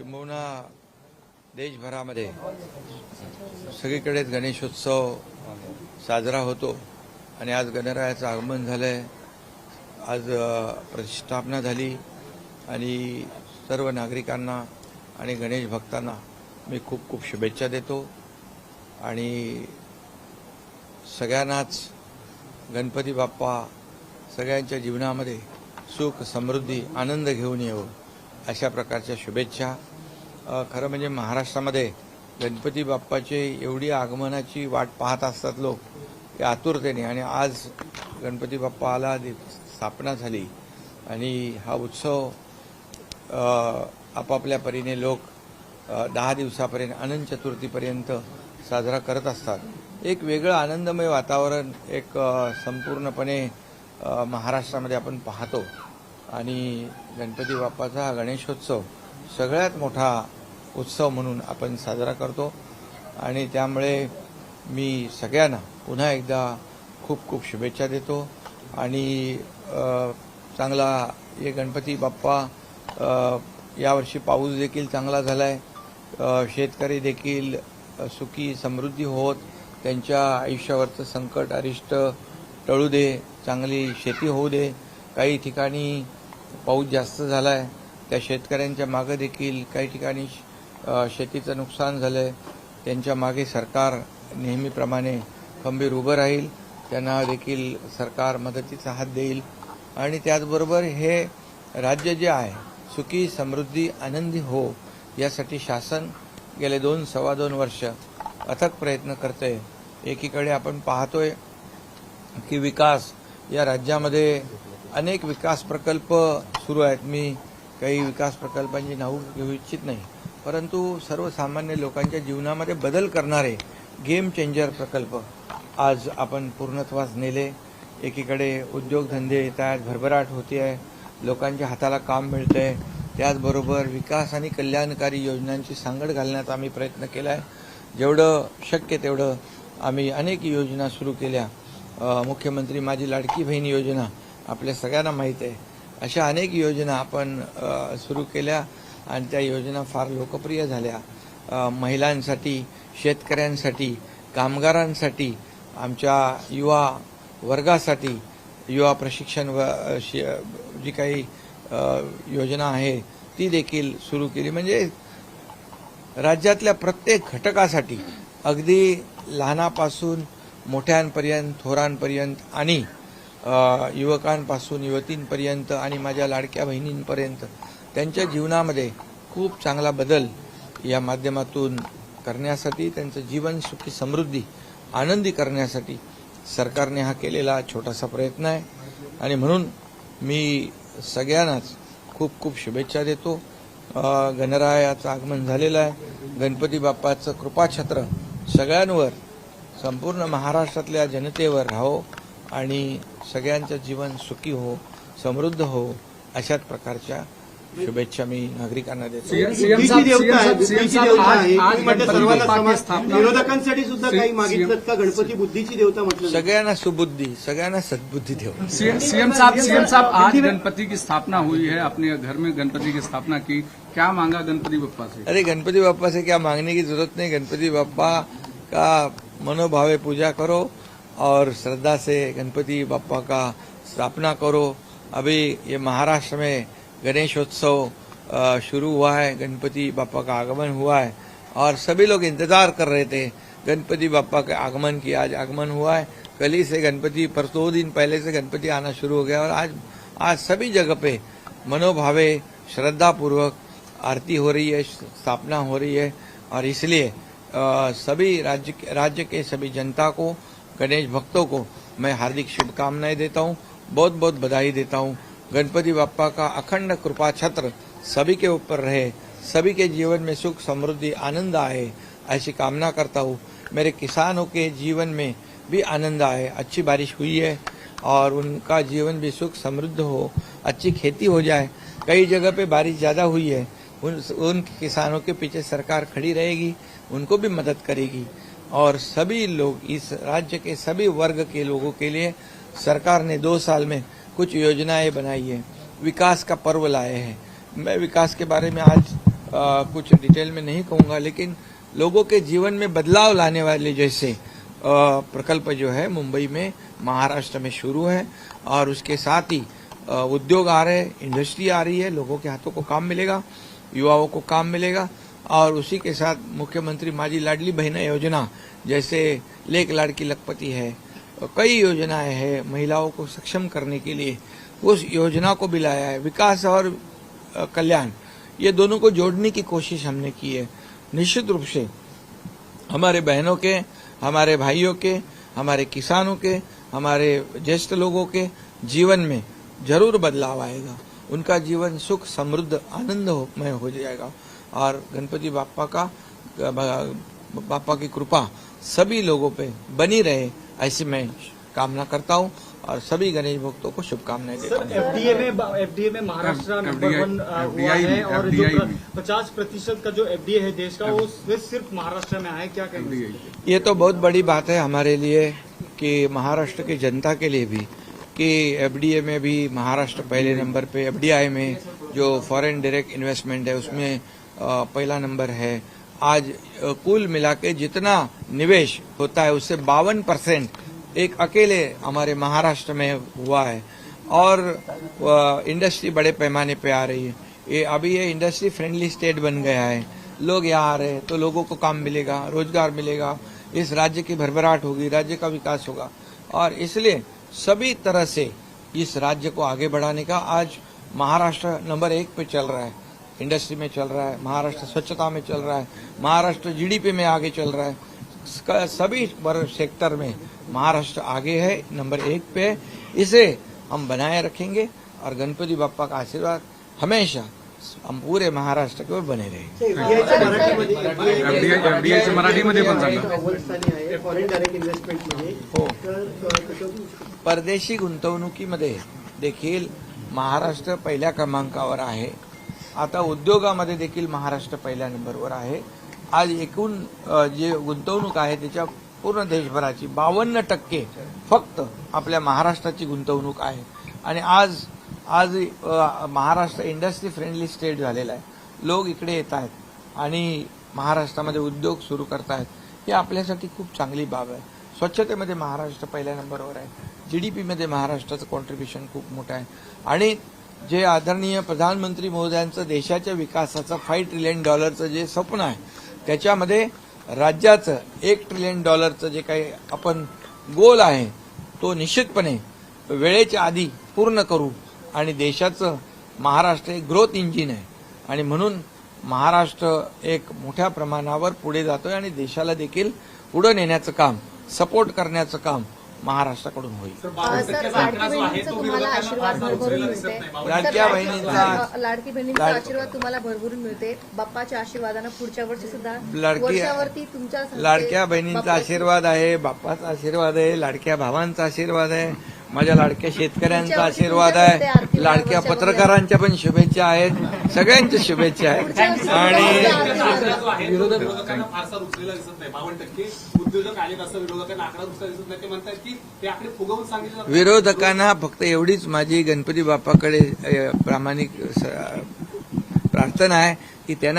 किंबहुना देशभरामध्ये सगळीकडेच गणेशोत्सव साजरा होतो आणि आज गणरायाचं आगमन झालंय। आज प्रतिष्ठापना झाली आणि सर्व नागरिकांना आणि गणेश भक्तांना मी खूप खूप शुभेच्छा देतो आणि सगळ्यांनाच गणपती बाप्पा सगळ्यांच्या जीवनामध्ये सुख समृद्धी आनंद घेऊन येवो अशा प्रकारच्या शुभेच्छा। खरं म्हणजे महाराष्ट्रामध्ये गणपती बाप्पाचे एवढी आगमनाची वाट पाहत असतात लोक की आतुरतेने, आणि आज गणपती बाप्पा आला, स्थापना झाली आणि हा उत्सव आपापल्या परीने लोक 10 दिवसापर्यंत अनंत चतुर्थीपर्यंत साजरा करत असतात। एक वेगळं आनंदमय वातावरण एक संपूर्णपणे महाराष्ट्रामध्ये आपण पाहतो आणि गणपती बाप्पाचा हा गणेशोत्सव सगळ्यात मोठा उत्सव म्हणून आपण साजरा करतो आणि त्यामुळे मी सगळ्यांना पुन्हा एकदा खूप खूप शुभेच्छा देतो आणि चांगला ये गणपती बाप्पा यावर्षी पाऊस देखील चांगला झालाय, शेतकरी देखील सुखी समृद्धी होत त्यांच्या आयुष्यावरचं संकट अरिष्ट टळू दे, चांगली शेती होऊ दे। काही ठिकाणी पाऊस जास्त झालाय त्या शेतकऱ्यांच्या मागे देखील काही ठिकाणी शेतीचं नुकसान झालंय, त्यांच्या मागे सरकार नेहमीप्रमाणे खंबीर उभं राहील, त्यांना देखील सरकार मदतीचा हात देईल आणि त्याचबरोबर हे राज्य जे आहे सुखी समृद्धी आनंदी हो यासाठी शासन गेले 2-2.25 वर्ष अथक प्रयत्न करते। एकीकडे आपण पाहतोय की विकास या राज्यामध्ये अनेक विकास प्रकल्प सुरू आहेत। मी काही विकास प्रकल्पांची नावं घेऊ इच्छित नाही, परंतु सर्वसामान्य लोकांच्या जीवनामध्ये बदल करणारे गेम चेंजर प्रकल्प आज आपण पूर्णत्वास नेले। एकीकडे उद्योगधंदे येत आहेत, भरभराट होती आहे, लोकांच्या हाताला काम मिळतंय, त्याचबरोबर विकास आणि कल्याणकारी योजनांची सांगड घालण्याचा आम्ही प्रयत्न केला आहे। जेवढं शक्य तेवढं आम्ही अनेक योजना सुरू केल्या। मुख्यमंत्री माझी लाडकी बहीण योजना आपल्या सगळ्यांना माहीत आहे, अशा अनेक योजना आपण सुरू केल्या आणि त्या योजना फार लोकप्रिय झाल्या। महिलांसाठी, शेतकऱ्यांसाठी, कामगारांसाठी, आमच्या युवा वर्गासाठी युवा प्रशिक्षण जी काही योजना आहे ती देखील सुरू केली। म्हणजे राज्यातल्या प्रत्येक घटकासाठी अगदी लहानापासून मोठ्यांपर्यंत, थोरांपर्यंत आणि युवकांपासून युवतींपर्यंत आणि माझ्या लाडक्या बहिणींपर्यंत त्यांच्या जीवनामध्ये खूप चांगला बदल या माध्यमातून करण्यासाठी, त्यांचं जीवन सुखी समृद्धी आनंदी करण्यासाठी सरकारने हा केलेला छोटासा प्रयत्न आहे आणि म्हणून मी सगळ्यांनाच खूप खूप शुभेच्छा देतो। गणरायाचं आगमन झालेलं आहे, गणपती बाप्पाचं कृपाछत्र सगळ्यांवर, संपूर्ण महाराष्ट्रातल्या जनतेवर राहो आणि सर्वांचं जीवन सुखी हो, समृद्ध हो अशाच प्रकारच्या शुभेच्छा मी नागरिकांना देतो। विरोधकांसाठी सुद्धा काही मागितलं का? गणपती बुद्धीची देवता म्हटलं, सगळ्यांना सुबुद्धी, सगळ्यांना सद्बुद्धी देव। सीएम साहब आज गणपति की स्थापना हुई है, अपने घर में गणपति की स्थापना की, क्या मांगा गणपति बप्पा से? अरे गणपति बप्पा से क्या मांगने की जरूरत नहीं, गणपति बप्पा का मनोभावे पूजा करो और श्रद्धा से गणपति बप्पा का स्थापना करो। अभी ये महाराष्ट्र में गणेशोत्सव शुरू हुआ है, गणपति बाप्पा का आगमन हुआ है और सभी लोग इंतजार कर रहे थे गणपति बाप्पा के आगमन की। आज आगमन हुआ है, कल ही से गणपति, पर 2 दिन पहले से गणपति आना शुरू हो गया और आज सभी जगह पे मनोभावे श्रद्धा पूर्वक आरती हो रही है, स्थापना हो रही है और इसलिए सभी राज्य के सभी जनता को, गणेश भक्तों को मैं हार्दिक शुभकामनाएं देता हूं, बहुत बहुत बधाई देता हूं। गणपति बाप्पा का अखंड कृपा छत्र सभी के ऊपर रहे, सभी के जीवन में सुख समृद्धि आनंद आए ऐसी कामना करता हूँ। मेरे किसानों के जीवन में भी आनंद आए, अच्छी बारिश हुई है और उनका जीवन भी सुख समृद्ध हो, अच्छी खेती हो जाए। कई जगह पे बारिश ज़्यादा हुई है, उन किसानों के पीछे सरकार खड़ी रहेगी, उनको भी मदद करेगी और सभी लोग, इस राज्य के सभी वर्ग के लोगों के लिए सरकार ने 2 साल में कुछ योजनाएं बनाई है, विकास का पर्व लाए हैं। मैं विकास के बारे में आज कुछ डिटेल में नहीं कहूंगा, लेकिन लोगों के जीवन में बदलाव लाने वाले जैसे प्रकल्प जो है मुंबई में महाराष्ट्र में शुरू है, और उसके साथ ही उद्योग आ रहे हैं, इंडस्ट्री आ रही है, लोगों के हाथों को काम मिलेगा, युवाओं को काम मिलेगा। और उसी के साथ मुख्यमंत्री माझी लाडली बहन योजना जैसे लेक लाड़की लखपति है, कई योजनाएं हैं महिलाओं को सक्षम करने के लिए, उस योजना को भी लाया है। विकास और कल्याण ये दोनों को जोड़ने की कोशिश हमने की है। निश्चित रूप से हमारे बहनों के, हमारे भाइयों के, हमारे किसानों के, हमारे ज्येष्ठ लोगों के जीवन में जरूर बदलाव आएगा, उनका जीवन सुख समृद्ध आनंदमय हो जाएगा, और गणपति बापा की कृपा सभी लोगों पे बनी रहे, ऐसी मैं कामना करता हूं, और सभी गणेश भक्तों को शुभकामनाएं देता हूं। एफडीए में महाराष्ट्र नंबर 1 हुआ है, और जो 50% का जो एफडीए है देश का वो सिर्फ महाराष्ट्र में है, क्या कहेंगे? ये तो बहुत बड़ी बात है हमारे लिए, कि महाराष्ट्र की जनता के लिए भी, कि एफडीए में भी महाराष्ट्र पहले नंबर पे, एफडीआई में जो फॉरेन डायरेक्ट इन्वेस्टमेंट है उसमें पहला नंबर है। आज कुल मिला के जितना निवेश होता है उससे 52% एक अकेले हमारे महाराष्ट्र में हुआ है, और इंडस्ट्री बड़े पैमाने पे आ रही है। अभी ये इंडस्ट्री फ्रेंडली स्टेट बन गया है, लोग यहाँ आ रहे हैं तो लोगों को काम मिलेगा, रोजगार मिलेगा, इस राज्य की भरभराट होगी, राज्य का विकास होगा, और इसलिए सभी तरह से इस राज्य को आगे बढ़ाने का आज महाराष्ट्र नंबर 1 पे चल रहा है, इंडस्ट्री में चल रहा है, महाराष्ट्र स्वच्छता में चल रहा है, महाराष्ट्र जीडीपी में आगे चल रहा है, सभी सेक्टर में महाराष्ट्र आगे है, नंबर 1 पे। इसे हम बनाए रखेंगे, और गणपति बाप्पा का आशीर्वाद हमेशा हम पूरे महाराष्ट्र के बने रहे। एफडीआयचे मराठीमध्ये पण सांगा. फॉरेन डायरेक्ट इन्व्हेस्टमेंटमध्ये हो, परदेशी गुंतवणुकीमध्ये देखील महाराष्ट्र पहिल्या क्रमांकावर आहे. आता उद्योगामध्ये देखील महाराष्ट्र पहिल्या नंबरवर आहे. आज एकूण जे गुंतवणूक आहे त्याच्या पूर्ण देशभराची 52% फक्त आपल्या महाराष्ट्राची गुंतवणूक आहे, आणि आज महाराष्ट्र इंडस्ट्री फ्रेंडली स्टेट झालेला आहे. लोक इकडे येत आहेत आणि महाराष्ट्रामध्ये उद्योग सुरू करत आहेत. ही आपल्यासाठी खूप चांगली बाब आहे. स्वच्छतेमध्ये महाराष्ट्र पहिल्या नंबरवर आहे. जीडीपीमध्ये महाराष्ट्राचं कॉन्ट्रीब्युशन खूप मोठं आहे, आणि जे आदरणीय प्रधानमंत्री महोदयांचं देशाच्या विकासाचं $5 ट्रिलियन जे स्वप्न आहे त्याच्यामध्ये राज्याचं $1 ट्रिलियन जे काही आपण गोल आहे तो निश्चितपणे वेळेच्या आधी पूर्ण करू. आणि देशाचं महाराष्ट्र एक ग्रोथ इंजिन आहे, आणि म्हणून महाराष्ट्र एक मोठ्या प्रमाणावर पुढे जातोय, आणि देशाला देखील पुढे नेण्याचं काम, सपोर्ट करण्याचं काम महाराष्ट्राकडून होईल. लाडक्या बहिणींचा आशीर्वाद तुम्हाला भरभरून मिळते. बाप्पाच्या आशीर्वादानं पुढच्या वर्षी सुद्धा वर्षावरती तुमच्या लाडक्या बहिणींचा आशीर्वाद आहे, बाप्पाचा आशीर्वाद आहे, लाडक्या भावांचा आशीर्वाद आहे, माझ्या लाडक्या शेतकऱ्यांचा आशीर्वाद आहे, लाडक्या पत्रकारांच्या पण शुभेच्छा आहेत, सगळ्यांच्या शुभेच्छा आहेत. आणि विरोधकांना फारसा रुचलेला दिसत नाही. 52% उद्योजक आलेत असं विरोधकांना आकडा रुचलेला दिसत नाही. ते म्हणतात की ते आकडे फुगवून सांगितले. विरोधकांना फक्त एवढीच माझी गणपती बाप्पाकडे प्रामाणिक प्रार्थना आहे की त्यांना